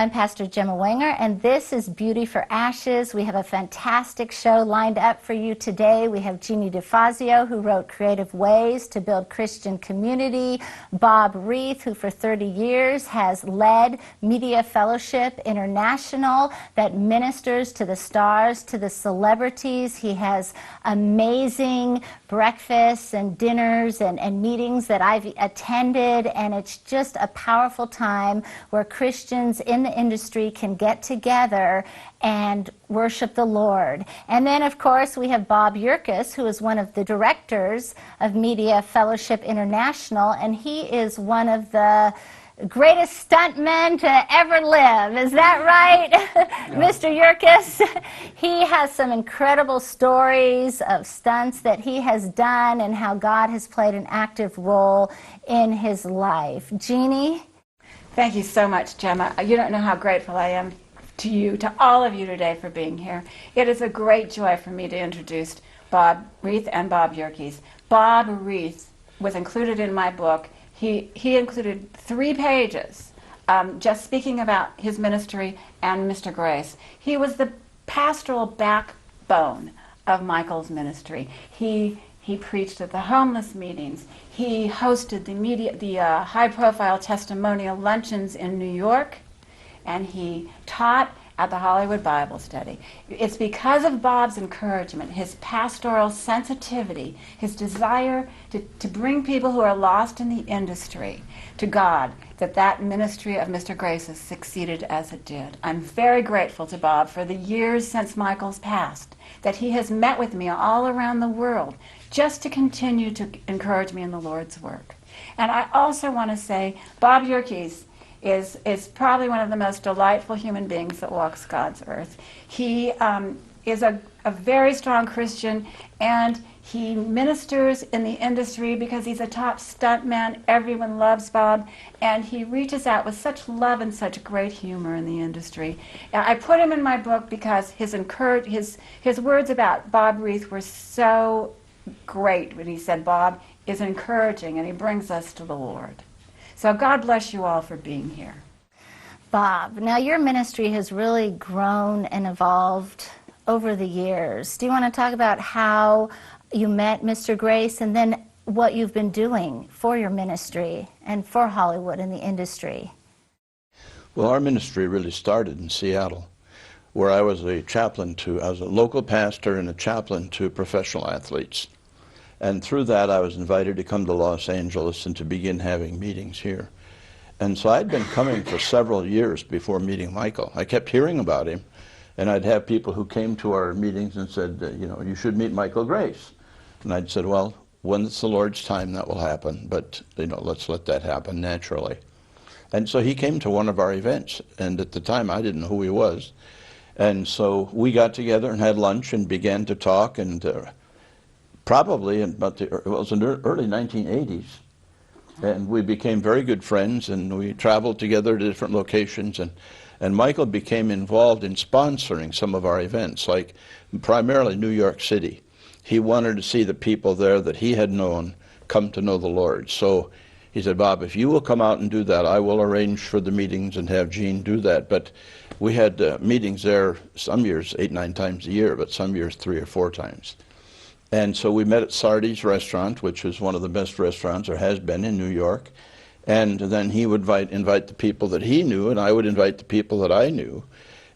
I'm Pastor Gemma Wenger, and this is Beauty for Ashes. We have a fantastic show lined up for you today. We have Jeannie DeFazio, who wrote Creative Ways to Build Christian Community, Bob Reith, who for 30 years has led Media Fellowship International that ministers to the stars, to the celebrities. He has amazing breakfasts and dinners and meetings that I've attended, and it's just a powerful time where Christians in the industry can get together and worship the Lord. And then, of course, we have Bob Yerkes, who is one of the directors of Media Fellowship International, and he is one of the greatest stuntmen to ever live. Is that right, yeah. Mr. Yerkes? He has some incredible stories of stunts that he has done and how God has played an active role in his life. Jeannie? Thank you so much, Gemma. You don't know how grateful I am to you, to all of you today for being here. It is a great joy for me to introduce Bob Reith and Bob Yerkes. Bob Reith was included in my book. He included 3 pages just speaking about his ministry and Mr. Grace. He was the pastoral backbone of Michael's ministry. He preached at the homeless meetings. He hosted the high-profile testimonial luncheons in New York, and he taught at the Hollywood Bible Study. It's because of Bob's encouragement, his pastoral sensitivity, his desire to bring people who are lost in the industry to God, that ministry of Mr. Grace has succeeded as it did. I'm very grateful to Bob for the years since Michael's passed, that he has met with me all around the world just to continue to encourage me in the Lord's work. And I also want to say Bob Yerkes is probably one of the most delightful human beings that walks God's earth. He is a very strong Christian, and he ministers in the industry because he's a top stuntman. Everyone loves Bob, and he reaches out with such love and such great humor in the industry. I put him in my book because his words about Bob Reith were so great when he said Bob is encouraging and he brings us to the Lord. So God bless you all for being here. Bob, now your ministry has really grown and evolved over the years. Do you want to talk about how you met Mr. Grace and then what you've been doing for your ministry and for Hollywood and the industry? Well, our ministry really started in Seattle, where I was a local pastor and a chaplain to professional athletes. And through that, I was invited to come to Los Angeles and to begin having meetings here. And so I'd been coming for several years before meeting Michael. I kept hearing about him, and I'd have people who came to our meetings and said, you should meet Michael Grace. And I'd said, well, when it's the Lord's time, that will happen, but let's let that happen naturally. And so he came to one of our events, and at the time I didn't know who he was. And so we got together and had lunch and began to talk, and probably it was in the early 1980s, and we became very good friends, and we traveled together to different locations, and Michael became involved in sponsoring some of our events, like primarily New York City. He wanted to see the people there that he had known come to know the Lord. So he said, Bob, if you will come out and do that, I will arrange for the meetings and have Gene do that. But we had meetings there some years 8, 9 times a year, but some years 3 or 4 times. And so we met at Sardi's restaurant, which is one of the best restaurants, or has been, in New York. And then he would invite the people that he knew, and I would invite the people that I knew.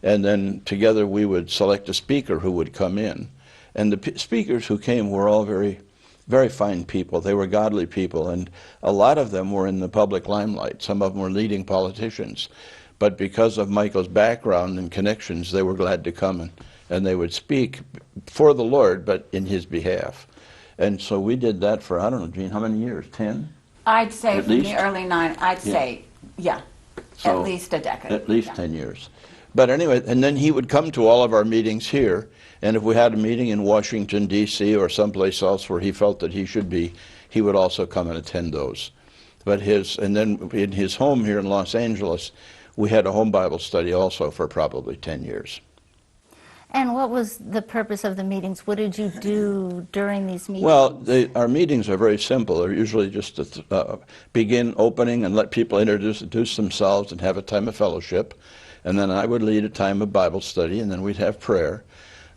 And then together we would select a speaker who would come in. And the speakers who came were all very, very fine people. They were godly people, and a lot of them were in the public limelight. Some of them were leading politicians. But because of Michael's background and connections, they were glad to come and they would speak for the Lord, but in his behalf. And so we did that for, I don't know, Gene, how many years? 10? I'd say from the early 90s, I'd say, so at least a decade. At least 10 years. But anyway, and then he would come to all of our meetings here, and if we had a meeting in Washington, D.C., or someplace else where he felt that he should be, he would also come and attend those. But and then in his home here in Los Angeles, we had a home Bible study also for probably 10 years. And what was the purpose of the meetings? What did you do during these meetings? Well, our meetings are very simple. They're usually just to begin opening and let people introduce themselves and have a time of fellowship. and then I would lead a time of Bible study, and then we'd have prayer.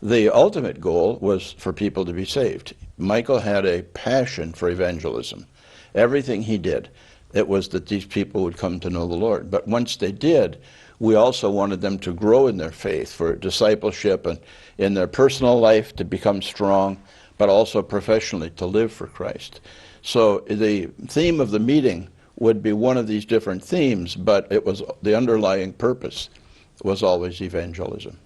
The ultimate goal was for people to be saved. Michael had a passion for evangelism. Everything he did, it was that these people would come to know the Lord. But once they did, we also wanted them to grow in their faith, for discipleship and in their personal life to become strong, but also professionally to live for Christ. So the theme of the meeting would be one of these different themes, but it was the underlying purpose was always evangelism.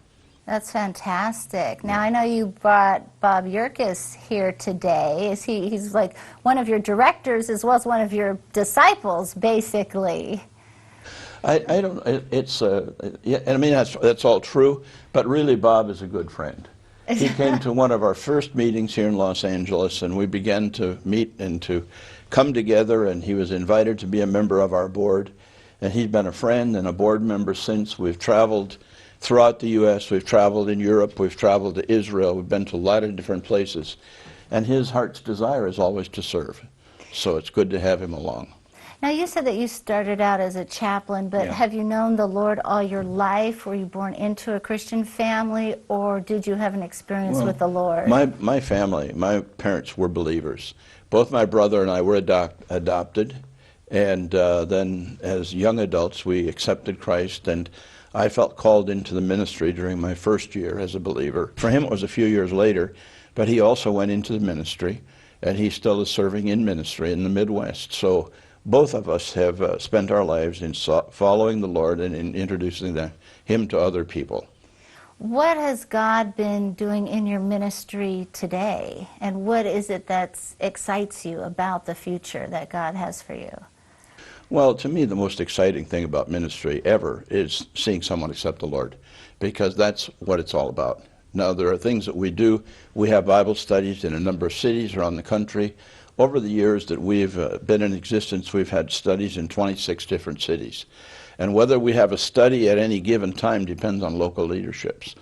That's fantastic. Now, I know you brought Bob Yerkes here today. He's like one of your directors as well as one of your disciples, basically. I don't, yeah, I mean, that's all true, but really Bob is a good friend. He came to one of our first meetings here in Los Angeles, and we began to meet and to come together, and he was invited to be a member of our board, and he's been a friend and a board member since. We've traveled throughout the U.S., we've traveled in Europe, we've traveled to Israel, we've been to a lot of different places, and his heart's desire is always to serve. So it's good to have him along. Now, you said that you started out as a chaplain, but have you known the Lord all your life? Were you born into a Christian family, or did you have an experience with the Lord? My family, my parents were believers. Both my brother and I were adopted, and then as young adults we accepted Christ, and I felt called into the ministry during my first year as a believer. For him it was a few years later, but he also went into the ministry, and he still is serving in ministry in the Midwest. So both of us have spent our lives in following the Lord and in introducing Him to other people. What has God been doing in your ministry today? And what is it that excites you about the future that God has for you? Well, to me, the most exciting thing about ministry ever is seeing someone accept the Lord, because that's what it's all about. Now, there are things that we do. We have Bible studies in a number of cities around the country. Over the years that we've been in existence, we've had studies in 26 different cities. And whether we have a study at any given time depends on local leaderships.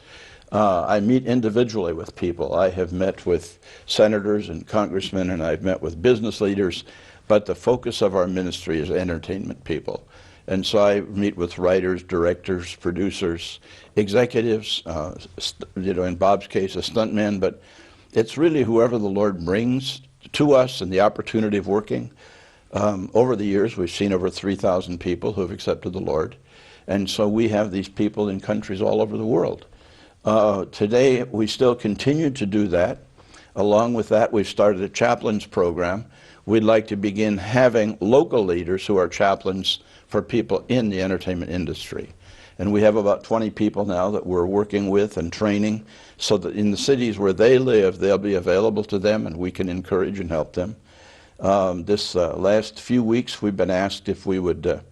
I meet individually with people. I have met with senators and congressmen, and I've met with business leaders, but the focus of our ministry is entertainment people. And so I meet with writers, directors, producers, executives, in Bob's case, a stuntman, but it's really whoever the Lord brings to us and the opportunity of working. Over the years, we've seen over 3,000 people who have accepted the Lord. And so we have these people in countries all over the world. Today, we still continue to do that. Along with that, we've started a chaplains program. We'd like to begin having local leaders who are chaplains for people in the entertainment industry. And we have about 20 people now that we're working with and training, so that in the cities where they live, they'll be available to them and we can encourage and help them. This last few weeks, we've been asked if we would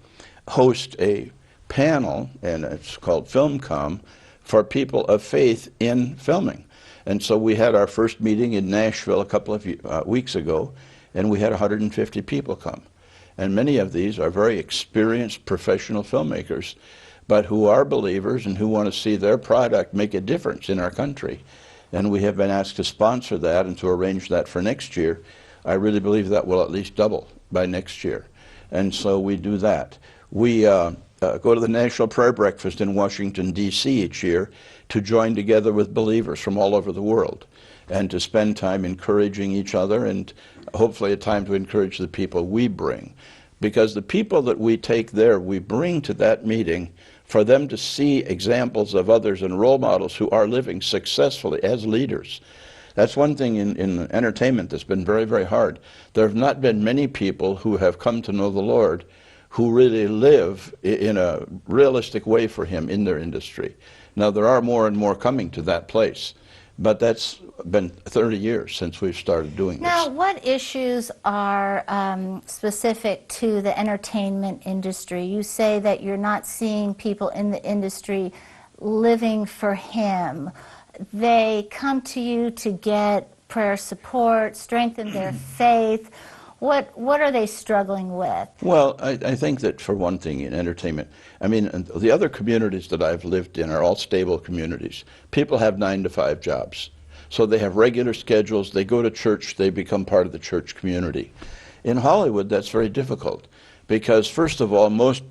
host a panel, and it's called FilmCom, for people of faith in filming. And so we had our first meeting in Nashville a couple of weeks ago, and we had 150 people come. And many of these are very experienced professional filmmakers, but who are believers and who want to see their product make a difference in our country. And we have been asked to sponsor that and to arrange that for next year. I really believe that will at least double by next year. And so we do that. We go to the National Prayer Breakfast in Washington, D.C. each year to join together with believers from all over the world and to spend time encouraging each other, and hopefully a time to encourage the people we bring. Because the people that we take there, we bring to that meeting for them to see examples of others and role models who are living successfully as leaders. That's one thing in entertainment that's been very, very hard. There have not been many people who have come to know the Lord who really live in a realistic way for Him in their industry. Now, there are more and more coming to that place, but that's been 30 years since we've started doing this. Now, what issues are specific to the entertainment industry? You say that you're not seeing people in the industry living for Him. They come to you to get prayer support, strengthen their faith. What are they struggling with? Well, I think that for one thing in entertainment, I mean, the other communities that I've lived in are all stable communities. People have 9-to-5 jobs. So they have regular schedules, they go to church, they become part of the church community. In Hollywood, that's very difficult Because first of all, most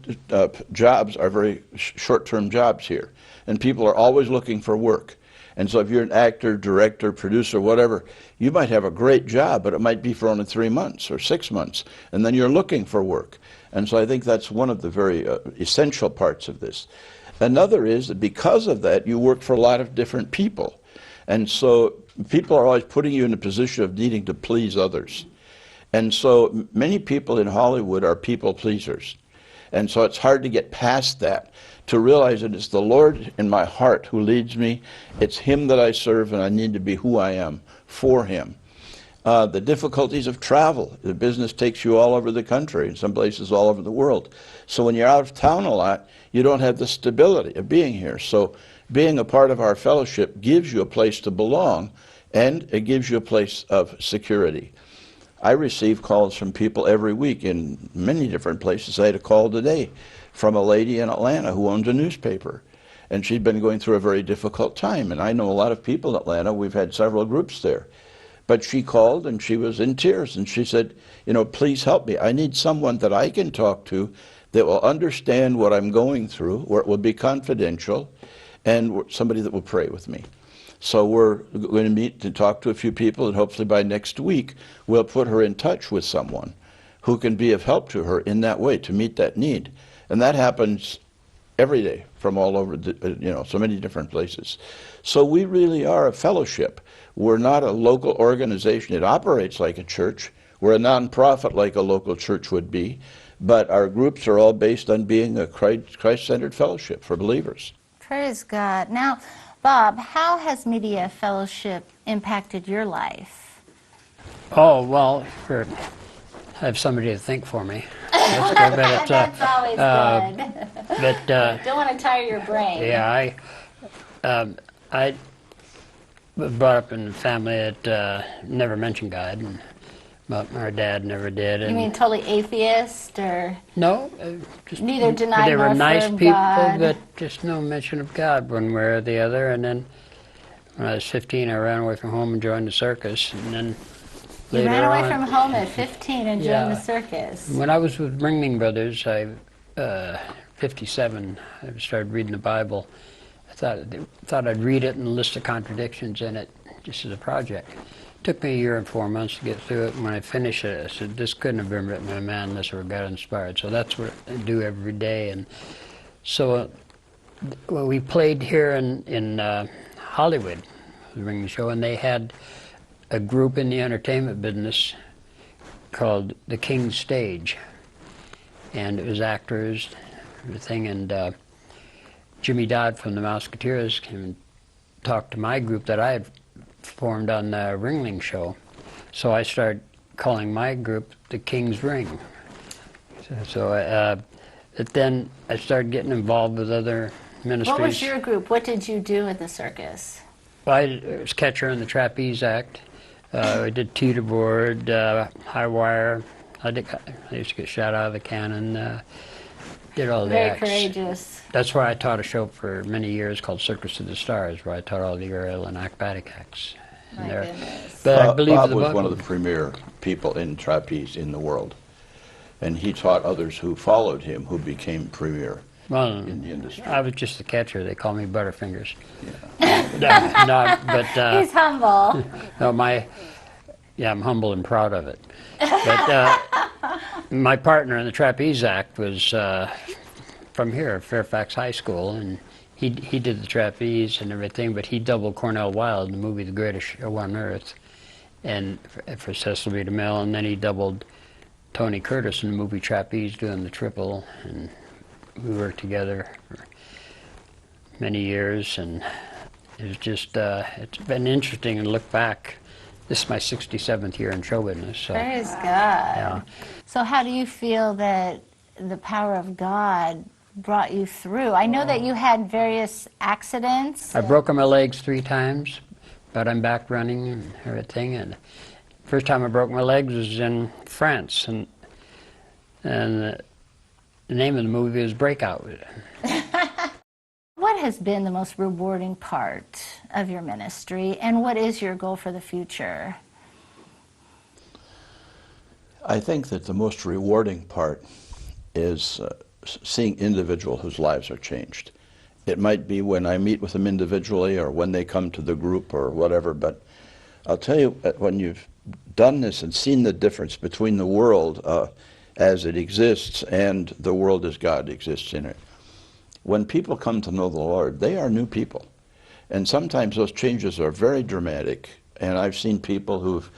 jobs are very short-term jobs here, and people are always looking for work. And so if you're an actor, director, producer, whatever, you might have a great job, but it might be for only 3 months or 6 months, and then you're looking for work. And so I think that's one of the very essential parts of this. Another is that because of that, you work for a lot of different people. And so people are always putting you in a position of needing to please others. And so many people in Hollywood are people pleasers. And so it's hard to get past that, to realize that it's the Lord in my heart who leads me. It's Him that I serve, and I need to be who I am for Him. The difficulties of travel. The business takes you all over the country, in some places all over the world. So when you're out of town a lot, you don't have the stability of being here. So being a part of our fellowship gives you a place to belong, and it gives you a place of security. I receive calls from people every week in many different places. I had a call today from a lady in Atlanta who owns a newspaper, and she'd been going through a very difficult time. And I know a lot of people in Atlanta. We've had several groups there. But she called and she was in tears, and she said, you know, please help me. I need someone that I can talk to that will understand what I'm going through, where it will be confidential, and somebody that will pray with me. So we're going to meet to talk to a few people, and hopefully by next week we'll put her in touch with someone who can be of help to her in that way, to meet that need. And that happens every day from all over, so many different places. So we really are a fellowship. We're not a local organization. It operates like a church. We're a nonprofit like a local church would be. But our groups are all based on being a Christ-centered fellowship for believers. Praise God. Now, Bob, how has Media Fellowship impacted your life? Oh, well, I have somebody to think for me. That's good, That's always good. but Don't want to tire your brain. yeah, I was brought up in a family that never mentioned God, but our dad never did. You And mean totally atheist, or no, just neither denied they were nor nice affirmed people, God? but just no mention of God one way or the other. And then when I was 15, I ran away from home and joined the circus, and then You later ran away on, from home at 15 and joined the circus. when I was with Ringling Brothers, 57, I started reading the Bible. I thought I'd read it and list the contradictions in it, just as a project. It took me a year and 4 months to get through it, and when I finished it, I said, this couldn't have been written by a man unless it were God-inspired. So that's what I do every day. And so we played here in Hollywood, the Ringling Show, and they had a group in the entertainment business called the King's Stage, and it was actors, everything, and Jimmy Dodd from the Mouseketeers came and talked to my group that I had formed on the Ringling Show. So I started calling my group the King's Ring. But then I started getting involved with other ministries. What was your group? What did you do at the circus? Well, I was catcher in the Trapeze Act. I did teeter board, high wire. I used to get shot out of the cannon. Did all the acts. Very courageous. That's why I taught a show for many years called Circus of the Stars, where I taught all the aerial and acrobatic acts. My goodness. But I believe Bob the was book. one of the premier people in trapeze in the world. And he taught others who followed him, who became premier in the industry. I was just the catcher. They call me Butterfingers. Yeah. He's humble. No, I'm humble and proud of it. But my partner in the Trapeze Act was from here, Fairfax High School, and he did the trapeze and everything, but he doubled Cornell Wilde in the movie The Greatest Show on Earth, and for Cecil B. DeMille, and then he doubled Tony Curtis in the movie Trapeze doing the triple, and we worked together for many years, and it was just, it's been interesting to look back. This is my 67th year in show business. So, Praise God. yeah. So how do you feel that the power of God brought you through? I know that you had various accidents. I broke my legs 3 times, but I'm back running and everything. And first time I broke my legs was in France, and the name of the movie was Breakout. What has been the most rewarding part of your ministry, and what is your goal for the future? I think that the most rewarding part is seeing individuals whose lives are changed. It might be when I meet with them individually or when they come to the group or whatever, but I'll tell you, when you've done this and seen the difference between the world as it exists and the world as God exists in it, when people come to know the Lord, they are new people. And sometimes those changes are very dramatic. And I've seen people who've,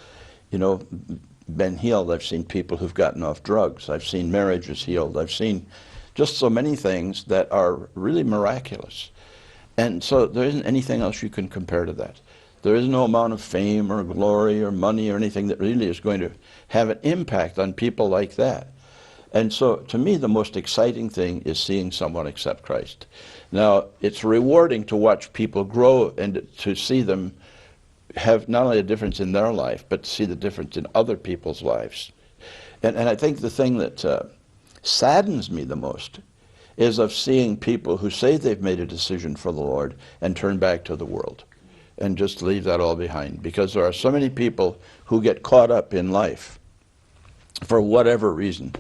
been healed. I've seen people who've gotten off drugs. I've seen marriages healed. I've seen just so many things that are really miraculous. And so there isn't anything else you can compare to that. There is no amount of fame or glory or money or anything that really is going to have an impact on people like that. And so to me, the most exciting thing is seeing someone accept Christ. Now, it's rewarding to watch people grow and to see them have not only a difference in their life, but to see the difference in other people's lives. And I think the thing that saddens me the most is of seeing people who say they've made a decision for the Lord and turn back to the world and just leave that all behind. Because there are so many people who get caught up in life for whatever reason.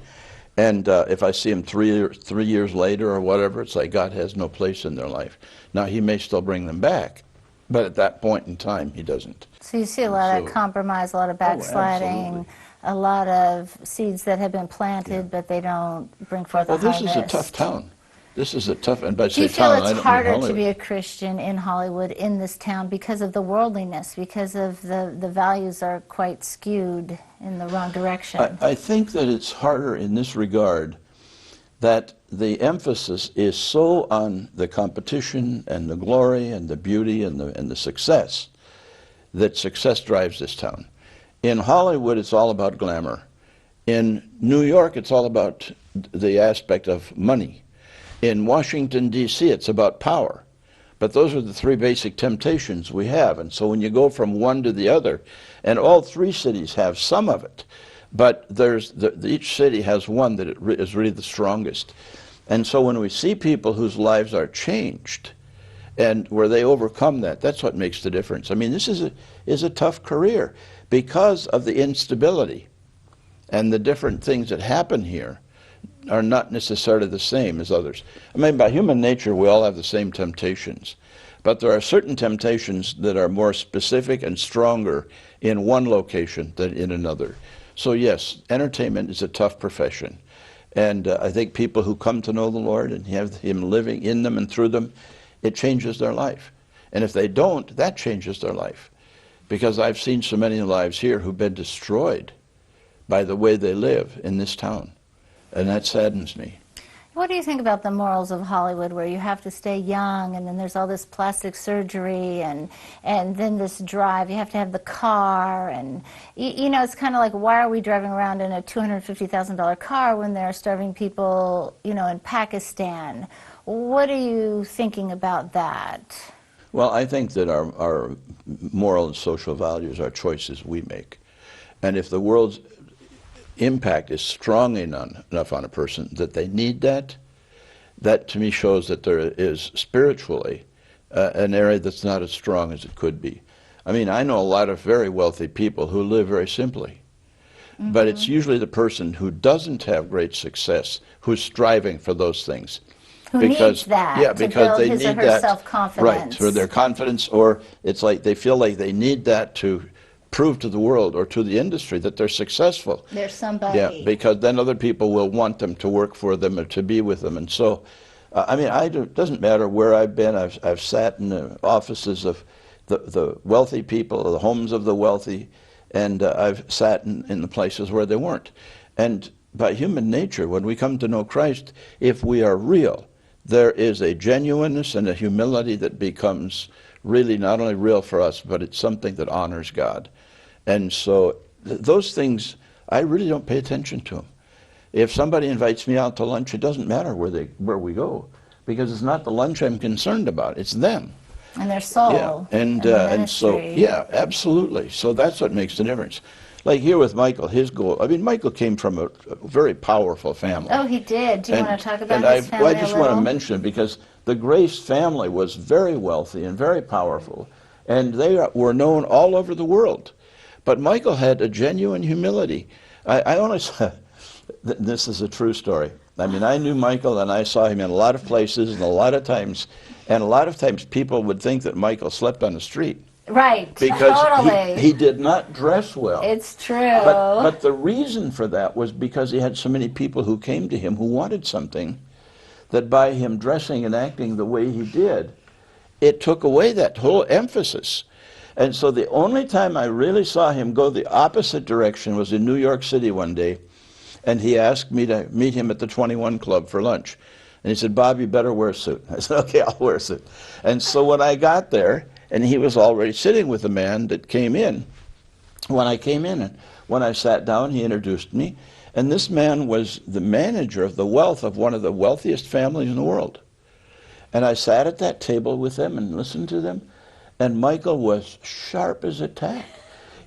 And if I see them 3 years later or whatever, it's like God has no place in their life. Now, he may still bring them back, but at that point in time, he doesn't. So you see a lot of compromise, a lot of backsliding, a lot of seeds that have been planted, but they don't bring forth a harvest. This is a tough town. This is a tough, and by Do you say feel town, I it's don't harder mean to be Hollywood. a Christian in Hollywood, in this town, because of the worldliness, because of the values are quite skewed in the wrong direction? I think that it's harder in this regard, that the emphasis is so on the competition and the glory and the beauty and the success, that success drives this town. In Hollywood, it's all about glamour. In New York, it's all about the aspect of money. In Washington, D.C., it's about power. But those are the three basic temptations we have. And so when you go from one to the other, and all three cities have some of it, but each city has one that is really the strongest. And so when we see people whose lives are changed, and where they overcome that, that's what makes the difference. I mean, this is a tough career because of the instability and the different things that happen here are not necessarily the same as others. I mean, by human nature, we all have the same temptations. But there are certain temptations that are more specific and stronger in one location than in another. So yes, entertainment is a tough profession. And I think people who come to know the Lord and have him living in them and through them, it changes their life. And if they don't, that changes their life. Because I've seen so many lives here who've been destroyed by the way they live in this town. And that saddens me. What do you think about the morals of Hollywood, where you have to stay young, and then there's all this plastic surgery, and then this drive, you have to have the car, and it's kind of like, why are we driving around in a $250,000 car when there are starving people, in Pakistan? What are you thinking about that? Well, I think that our moral and social values are choices we make. And if the world's impact is strong enough on a person that they need that to me shows that there is spiritually an area that's not as strong as it could be. I mean, I know a lot of very wealthy people who live very simply. Mm-hmm. But it's usually the person who doesn't have great success who's striving for those things. Who needs that to build his or her self-confidence. Right, for their confidence, or it's like they feel like they need that to prove to the world or to the industry that they're successful. They're somebody. Yeah, because then other people will want them to work for them or to be with them. And so, it doesn't matter where I've been. I've sat in the offices of the wealthy people, the homes of the wealthy, and I've sat in the places where they weren't. And by human nature, when we come to know Christ, if we are real, there is a genuineness and a humility that becomes really not only real for us, but it's something that honors God. And so those things, I really don't pay attention to them. If somebody invites me out to lunch, it doesn't matter where we go, because it's not the lunch I'm concerned about, it's them. And their soul. Yeah, and so, yeah, absolutely. So that's what makes the difference. Like here with Michael, his goal, Michael came from a very powerful family. Oh, he did. Do you want to talk about his family I just want to mention it because the Grace family was very wealthy and very powerful, and they were known all over the world. But Michael had a genuine humility. I only saw, this is a true story. I mean, I knew Michael, and I saw him in a lot of places, and a lot of times people would think that Michael slept on the street. Right, Because totally. he did not dress well. It's true. But the reason for that was because he had so many people who came to him who wanted something, that by him dressing and acting the way he did, it took away that whole emphasis. And so the only time I really saw him go the opposite direction was in New York City one day, and he asked me to meet him at the 21 Club for lunch. And he said, "Bob, you better wear a suit." I said, "Okay, I'll wear a suit." And so when I got there, and he was already sitting with the man that came in, when I came in, and when I sat down, he introduced me. And this man was the manager of the wealth of one of the wealthiest families in the world. And I sat at that table with them and listened to them. And Michael was sharp as a tack.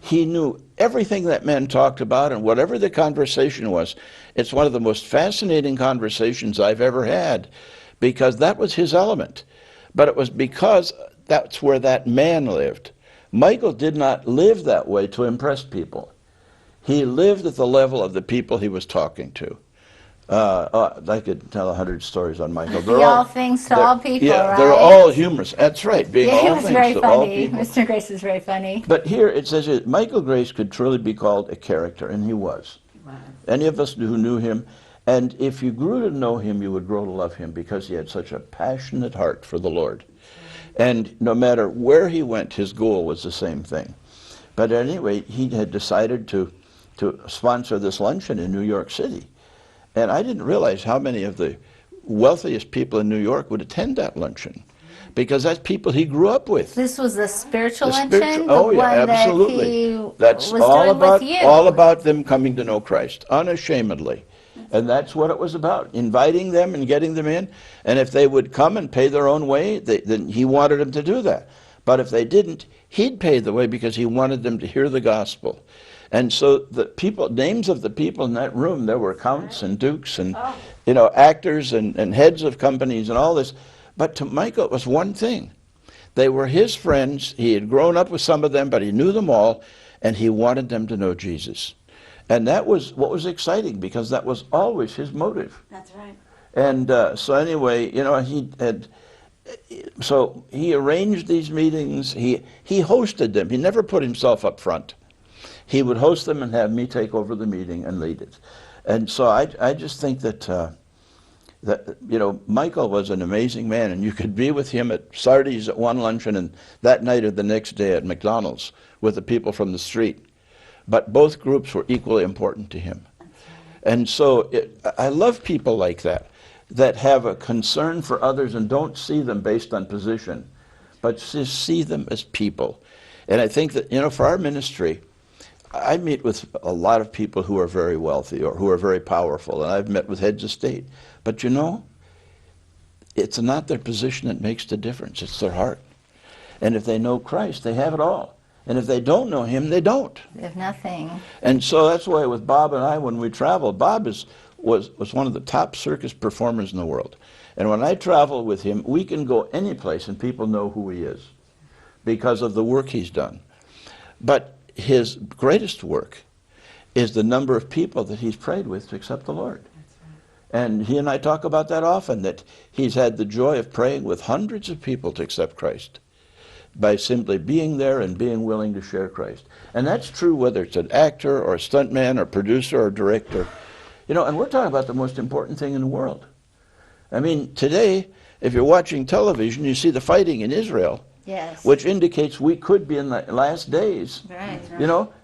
He knew everything that man talked about, and whatever the conversation was, it's one of the most fascinating conversations I've ever had, because that was his element. But it was because that's where that man lived. Michael did not live that way to impress people. He lived at the level of the people he was talking to. I could tell 100 stories on Michael. Be all things to all people, yeah, right? they're all humorous. That's right. Being Yeah, he all was things very to all funny. people. Mr. Grace is very funny. But here it says Michael Grace could truly be called a character, and he was. Wow. Any of us who knew him, and if you grew to know him, you would grow to love him, because he had such a passionate heart for the Lord. And no matter where he went, his goal was the same thing. But anyway, he had decided to sponsor this luncheon in New York City. And I didn't realize how many of the wealthiest people in New York would attend that luncheon, because that's people he grew up with. This was the spiritual The luncheon? spiritual- oh, the yeah, one absolutely. That he That's was all doing about with you. all about them coming to know Christ, unashamedly. And that's what it was about, inviting them and getting them in. And if they would come and pay their own way, then he wanted them to do that. But if they didn't, he'd pay the way, because he wanted them to hear the gospel. And so the names of the people in that room, there were counts and dukes and actors and heads of companies and all this. But to Michael, it was one thing. They were his friends. He had grown up with some of them, but he knew them all, and he wanted them to know Jesus. And that was what was exciting, because that was always his motive. That's right. And so anyway, so he arranged these meetings. He hosted them. He never put himself up front. He would host them and have me take over the meeting and lead it. And so I just think that Michael was an amazing man, and you could be with him at Sardi's at one luncheon, and that night or the next day at McDonald's with the people from the street. But both groups were equally important to him. And so I love people like that have a concern for others and don't see them based on position, but just see them as people. And I think that, for our ministry, I meet with a lot of people who are very wealthy or who are very powerful, and I've met with heads of state. But it's not their position that makes the difference, it's their heart. And if they know Christ, they have it all. And if they don't know him, they don't. They have nothing. And so that's why with Bob and I, when we traveled, Bob was one of the top circus performers in the world. And when I travel with him, we can go any place and people know who he is because of the work he's done. But his greatest work is the number of people that he's prayed with to accept the Lord. And he and I talk about that often, that he's had the joy of praying with hundreds of people to accept Christ by simply being there and being willing to share Christ. And that's true whether it's an actor or a stuntman or producer or director. And we're talking about the most important thing in the world. I mean, today, if you're watching television, you see the fighting in Israel. Yes. Which indicates we could be in the last days. Right.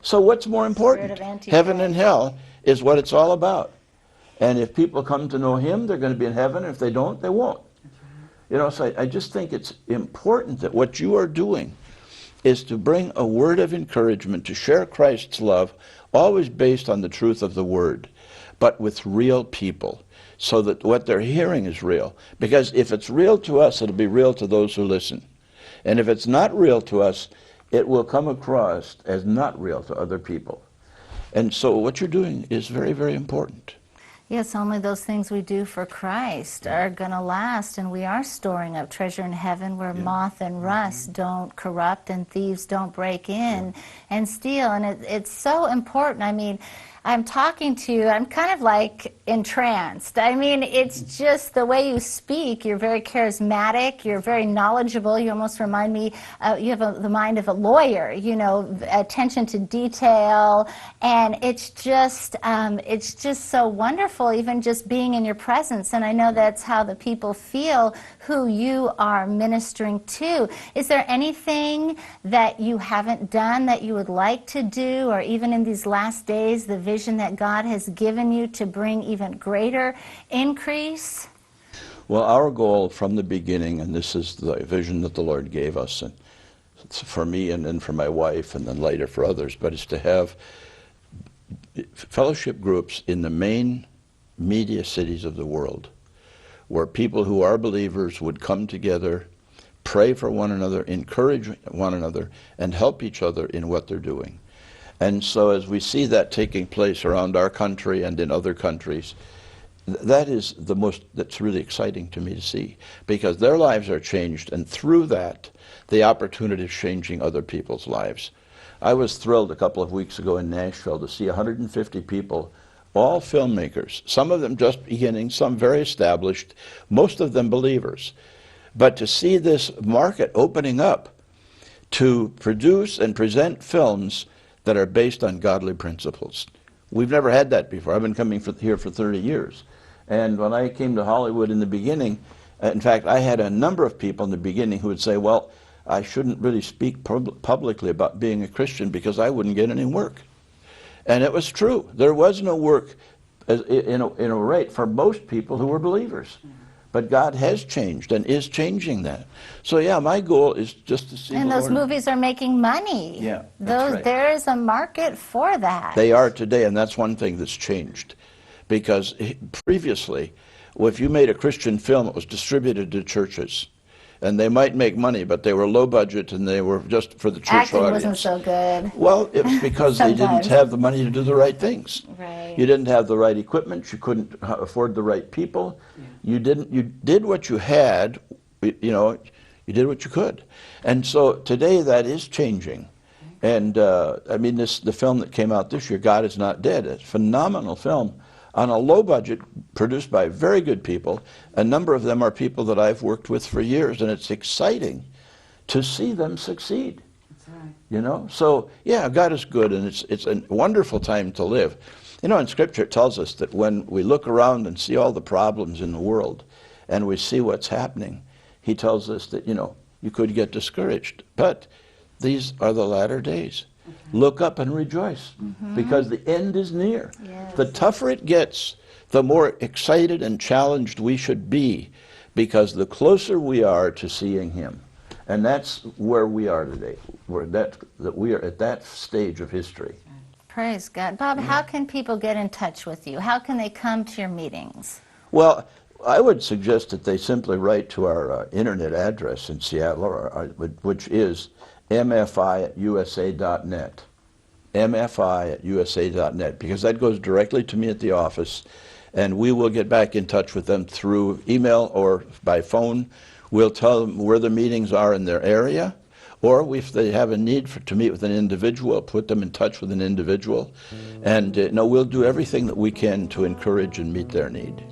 So what's more important? Heaven and hell is what it's all about. And if people come to know him, they're going to be in heaven. If they don't, they won't. So I just think it's important that what you are doing is to bring a word of encouragement, to share Christ's love, always based on the truth of the word, but with real people, so that what they're hearing is real. Because if it's real to us, it'll be real to those who listen. And if it's not real to us, it will come across as not real to other people. And so what you're doing is very, very important. Yes, only those things we do for Christ are going to last, and we are storing up treasure in heaven where moth and rust don't corrupt and thieves don't break in and steal. And it's so important. I mean, I'm talking to you, I'm kind of like entranced. I mean, it's just the way you speak. You're very charismatic. You're very knowledgeable. You almost remind me, you have the mind of a lawyer, you know, attention to detail. And it's just so wonderful, even just being in your presence. And I know that's how the people feel who you are ministering to. Is there anything that you haven't done that you would like to do, or even in these last days, the vision that God has given you to bring even greater increase? Well, our goal from the beginning, and this is the vision that the Lord gave us, and it's for me and then for my wife and then later for others, but it's to have fellowship groups in the main media cities of the world where people who are believers would come together, pray for one another, encourage one another, and help each other in what they're doing. And so as we see that taking place around our country and in other countries, that is that's really exciting to me to see, because their lives are changed, and through that, the opportunity is changing other people's lives. I was thrilled a couple of weeks ago in Nashville to see 150 people, all filmmakers, some of them just beginning, some very established, most of them believers. But to see this market opening up to produce and present films that are based on godly principles. We've never had that before. I've been coming here for 30 years. And when I came to Hollywood in the beginning, in fact, I had a number of people in the beginning who would say, well, I shouldn't really speak publicly about being a Christian because I wouldn't get any work. And it was true. There was no work in a rate for most people who were believers. But God has changed and is changing that. So yeah, my goal is just to see And those movies are making money. Yeah, that's right. There is a market for that. They are today, and that's one thing that's changed. Because previously, if you made a Christian film, it was distributed to churches. And they might make money, but they were low budget and they were just for the church Acting audience. wasn't so good. Well, it was because they didn't have the money to do the right things. Right. You didn't have the right equipment. You couldn't afford the right people. You did what you had. You know, you did what you could. And so today that is changing. And I mean, the film that came out this year, God Is Not Dead, it's a phenomenal film on a low budget, produced by very good people. A number of them are people that I've worked with for years, and it's exciting to see them succeed. That's right. You know, so yeah, God is good, and it's a wonderful time to live. You know, in Scripture it tells us that when we look around and see all the problems in the world, and we see what's happening, He tells us that, you know, you could get discouraged, but these are the latter days. Look up and rejoice, because the end is near. Yes. The tougher it gets, the more excited and challenged we should be, because the closer we are to seeing Him. And that's where we are today. We are at that stage of history. Praise God. Bob, how can people get in touch with you? How can they come to your meetings? Well, I would suggest that they simply write to our internet address in Seattle, which is mfi@usa.net. mfi@usa.net, because that goes directly to me at the office, and we will get back in touch with them through email or by phone. We'll tell them where the meetings are in their area, or if they have a need to meet with an individual, put them in touch with an individual, and we'll do everything that we can to encourage and meet their need.